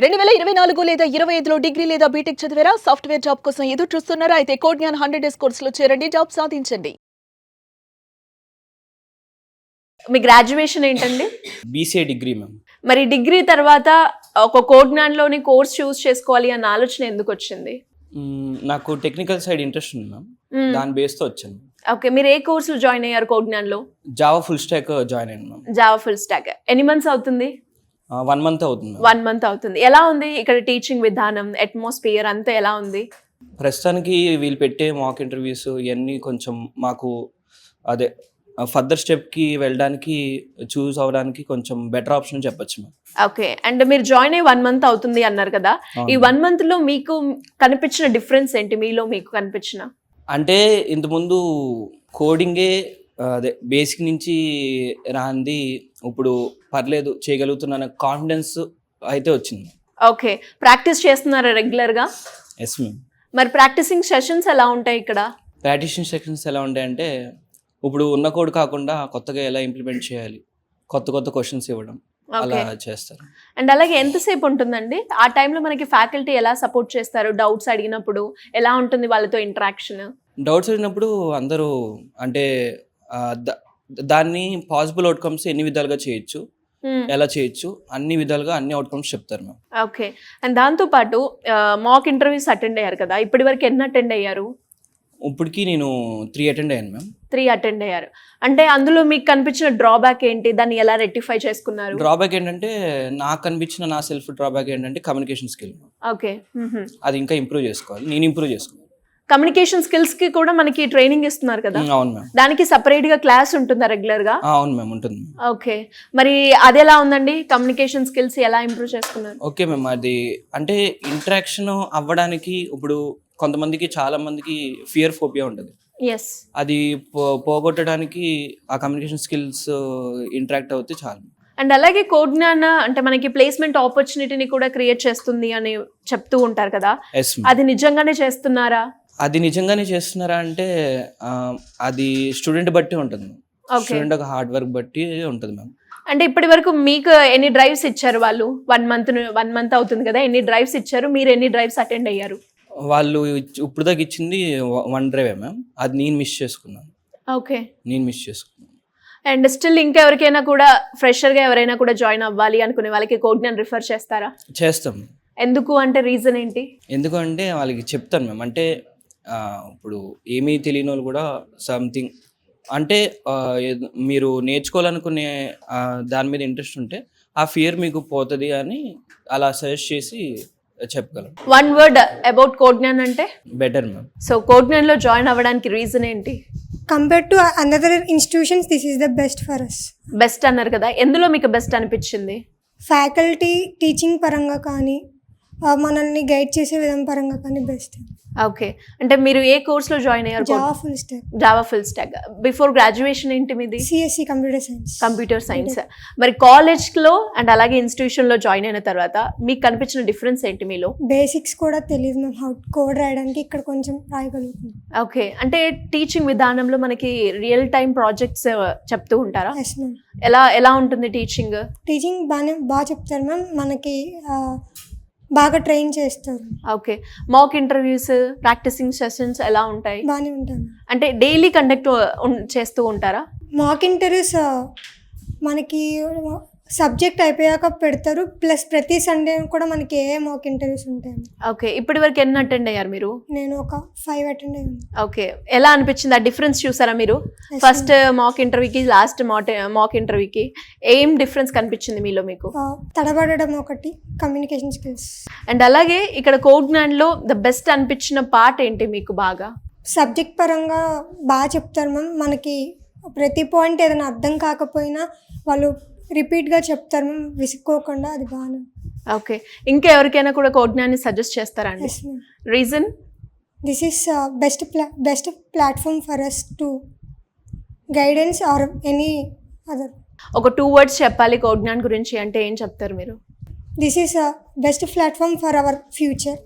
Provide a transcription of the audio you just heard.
2024 లేదా 25లో డిగ్రీ లేదా బీటెక్ చదివారా? సాఫ్ట్వేర్ జాబ్ కోసం ఎదురు చూస్తున్నారా? అయితే కోడ్ జ్ఞాన్ 100 డేస్ కోర్సులో చేరండి, జాబ్ సాధించండి. మీ గ్రాడ్యుయేషన్ ఏంటండి? BCA degree ma'am. మరి డిగ్రీ తర్వాత ఒక కోడ్ జ్ఞాన్లోని కోర్స్ చూస్ చేసుకోవాలి అన్న ఆలోచన ఎందుకు వచ్చింది? నాకు టెక్నికల్ సైడ్ ఇంట్రెస్ట్ ఉంది మ్యామ్. దాని బేస్తో వచ్చాను. ఓకే, మీరు ఏ కోర్సులో జాయిన్ అయ్యారు కోడ్ జ్ఞాన్లో? జావా ఫుల్ స్టాక్ జాయిన్ అయ్యాను మ్యామ్. జావా ఫుల్ స్టాక్ ఎన్ని మంత్స్ అవుతుంది? 1 month అవుతుంది. 1 month అవుతుంది. ఎలా ఉంది ఇక్కడ టీచింగ్ విధానం, అట్మాస్ఫియర్ అంతా ఎలా ఉంది? ప్రస్తుతానికి వీళ్ళు పెట్టే మాక్ ఇంటర్వ్యూస్ ఇవన్నీ కొంచెం మాకు అదే ఫర్దర్ స్టెప్కి వెళ్ళడానికి చూస్ అవ్వడానికి కొంచెం బెటర్ ఆప్షన్ చెప్పొచ్చు మ్యామ్. ఓకే, అండ్ మీరు జాయిన్ అయ్యి 1 month అవుతుంది అన్నారు కదా, ఈ 1 month లో మీకు కనిపించిన డిఫరెన్స్ ఏంటి? మీలో మీకు కనిపించిన అంటే ఇంతకుముందు కోడింగే అదే బేసిక్ నుంచి రాంది ఇప్పుడు పర్లేదు చేయగలుగుతున్న కాన్ఫిడెన్స్ అయితే వచ్చింది. ఓకే, ప్రాక్టీస్ చేస్తున్నారా రెగ్యులర్ గా? Yes ma'am. మరి ప్రాక్టీసింగ్ సెషన్స్ ఎలా ఉంటాయి ఇక్కడ? ప్రాక్టీసింగ్ సెక్షన్స్ ఎలా ఉంటాయంటే ఇప్పుడు ఉన్న కోడ్ కాకుండా కొత్తగా ఎలా ఇంప్లిమెంట్ చేయాలి, కొత్త కొత్త క్వశ్చన్స్ ఇవ్వడం అలా చేస్తారు. అండ్ అలాగే ఎంతసేపు ఉంటుందండి ఆ టైంలో? మనకి ఫ్యాకల్టీ ఎలా సపోర్ట్ చేస్తారు? డౌట్స్ అడిగినప్పుడు ఎలా ఉంటుంది వాళ్ళతో ఇంటరాక్షన్? డౌట్స్ అడిగినప్పుడు అందరూ అంటే దాన్ని పాసిబుల్ అవుట్కమ్స్ ఎన్ని విధాలుగా చేయొచ్చు, ఎలా చేయొచ్చు, అన్ని విధాలుగా అన్ని అవుట్కమ్స్ చెప్తారు మ్యామ్. ఓకే, అండ్ దాంతో పాటు మాక్ ఇంటర్వ్యూస్ అటెండ్ అయ్యారు కదా, ఇప్పటి వరకు ఎన్ని అటెండ్ అయ్యారు? ఇప్పటికి నేను 3 అటెండ్ అయ్యాను మ్యామ్. 3 అటెండ్ అయ్యారు. అంటే అందులో మీకు కనిపించిన డ్రాబ్యాక్ ఏంటి? దాన్ని ఎలా రెక్టిఫై చేసుకున్నారు? డ్రాబ్యాక్ ఏంటంటే నాకు కనిపించిన నా సెల్ఫ్ డ్రాబ్యాక్ ఏంటంటే కమ్యూనికేషన్ స్కిల్. ఓకే, అది ఇంకా ఇంప్రూవ్ చేసుకోవాలి. నేను ఇంప్రూవ్ చేసుకోవాలి. కమ్యూనికేషన్ స్కిల్స్ కి కూడా మనకి ట్రైనింగ్ ఇస్తున్నారు కదా? అవును మ్యామ్. దానికి సపరేట్ గా క్లాస్ ఉంటుందా రెగ్యులర్ గా? అవును మ్యామ్, ఉంటుంది. ఓకే, మరి అది ఎలా ఉందండి? కమ్యూనికేషన్ స్కిల్స్ ఎలా ఇంప్రూవ్ చేసుకున్నారు? ఓకే మ్యామ్, అది అంటే ఇంటరాక్షన్ అవ్వడానికి ఇప్పుడు కొంతమందికి చాలా మందికి ఫియర్ ఫోబియా ఉంటుంది. ఎస్, అది పోగొట్టడానికి ఆ కమ్యూనికేషన్ స్కిల్స్ ఇంటరాక్ట్ అవుతే చాలు. అండ్ అలాగే కోడ్ జ్ఞాన్ అంటే మనకి ప్లేస్మెంట్ ఆపర్చునిటీని కూడా క్రియేట్ చేస్తుంది అని చెప్తూ ఉంటారు కదా, అది నిజంగానే చేస్తున్నారా? అది నిజంగానే చేస్తున్నారా అంటే అది స్టూడెంట్ బట్టి ఉంటుంది. స్టూడెంట్ ఒక హార్డ్ వర్క్ బట్టి ఉంటుంది మ్యామ్. అంటే ఇప్పటి వరకు మీకు ఎన్ని డ్రైవ్స్ ఇచ్చారు వాళ్ళు? 1 month అవుతుంది కదా, ఎన్ని డ్రైవ్స్ ఇచ్చారు? మీరు ఎన్ని డ్రైవ్స్ అటెండ్ అయ్యారు? వాళ్ళు ఇప్పుడు దాకా ఇచ్చింది 1 డ్రైవే మ్యామ్. అది నేను మిస్ చేసుకున్నాను. ఓకే, నేను మిస్ చేసుకున్నాను. అండ్ స్టిల్ ఇంకెవరికైనా కూడా ఫ్రెషర్గా ఎవరైనా కూడా జాయిన్ అవ్వాలి అనుకునే వాళ్ళకి కోడ్ జ్ఞాన్ రిఫర్ చేస్తారా? చేస్తాం. ఎందుకు అంటే రీజన్ ఏంటి? ఎందుకంటే వాళ్ళకి చెప్తాను మ్యామ్. అంటే ఇప్పుడు ఏమీ తెలియని వాళ్ళు కూడా సంథింగ్ అంటే మీరు నేర్చుకోవాలనుకునే దాని మీద ఇంట్రెస్ట్ ఉంటే ఆ ఫియర్ మీకు పోతుంది అని అలా సజెస్ట్ చేసి చెప్పగలం. 1 word అబౌట్ కోడ్ జ్ఞాన్ అంటే? Better ma'am. సో కోడ్ జ్ఞాన్లో జాయిన్ అవ్వడానికి రీజన్ ఏంటి? Compared to another institutions, this is the best for us. Best అన్నారు కదా, ఎందులో మీకు బెస్ట్ అనిపించింది? ఫ్యాకల్టీ టీచింగ్ పరంగా కానీ మనల్ని గైడ్ చేసే విధం పరంగా కానీ బెస్ట్. ఓకే, అంటే మీరు ఏ కోర్స్లో జాయిన్ అయ్యారు? Java full stack. Java full stack. Before graduation ఏంటి మీది? CSC computer science. Computer science. మరి కాలేజ్లో అండ్ అలాగే ఇన్స్టిట్యూషన్లో జాయిన్ అయిన తర్వాత మీకు కనిపించిన డిఫరెన్స్ ఏంటి మీలో? బేసిక్స్ కూడా తెలియదు మేము, హౌ కోడ్ రాయడానికి ఇక్కడ కొంచెం రాయగలుగుతున్నాం. ఓకే, అంటే టీచింగ్ విధానంలో మనకి రియల్ టైం ప్రాజెక్ట్స్ చెప్తూ ఉంటారా? Yes ma'am. ఎలా ఉంటుంది టీచింగ్? టీచింగ్ బాగా చెప్తారు మ్యామ్, మనకి బాగా ట్రైన్ చేస్తారు. Okay, mock interviews, practicing sessions ఎలా ఉంటాయి? బాగానే ఉంటాయి. అంటే డైలీ కండక్ట్ చేస్తూ ఉంటారా? మాక్ ఇంటర్వ్యూస్ మనకి సబ్జెక్ట్ అయిపోయాక పెడతారు, ప్లస్ ప్రతి సండే కూడా మనకి ఏ మాక్ ఇంటర్వ్యూస్ ఉంటాయి. ఓకే, ఇప్పటి వరకు ఎన్ని అటెండ్ అయ్యారు మీరు? నేను ఒక 5 అటెండ్ అయ్యాను. ఓకే, ఎలా అనిపించింది? ఆ డిఫరెన్స్ చూసారా మీరు? ఫస్ట్ మాక్ ఇంటర్వ్యూకి లాస్ట్ మాక్ ఇంటర్వ్యూకి ఏం డిఫరెన్స్ కనిపించింది మీలో మీకు? తడబడడం ఒకటి, కమ్యూనికేషన్ స్కిల్స్. అండ్ అలాగే ఇక్కడ కోడ్ జ్ఞాన్లో ద బెస్ట్ అనిపించిన పార్ట్ ఏంటి మీకు బాగా? సబ్జెక్ట్ పరంగా బాగా చెప్తారు మ్యామ్. మనకి ప్రతి పాయింట్ ఏదైనా అర్థం కాకపోయినా వాళ్ళు రిపీట్గా చెప్తారు మ్యామ్, విసుక్కోకుండా. అది బాగా. ఓకే, ఇంకా ఎవరికైనా కూడా కోడ్ జ్ఞాన్ని సజెస్ట్ చేస్తారా అండి? Reason? This is best platform for us to guidance or any other. ఒక 2 words చెప్పాలి కోడ్ జ్ఞాన్ గురించి అంటే ఏం చెప్తారు మీరు? This is best platform for our future.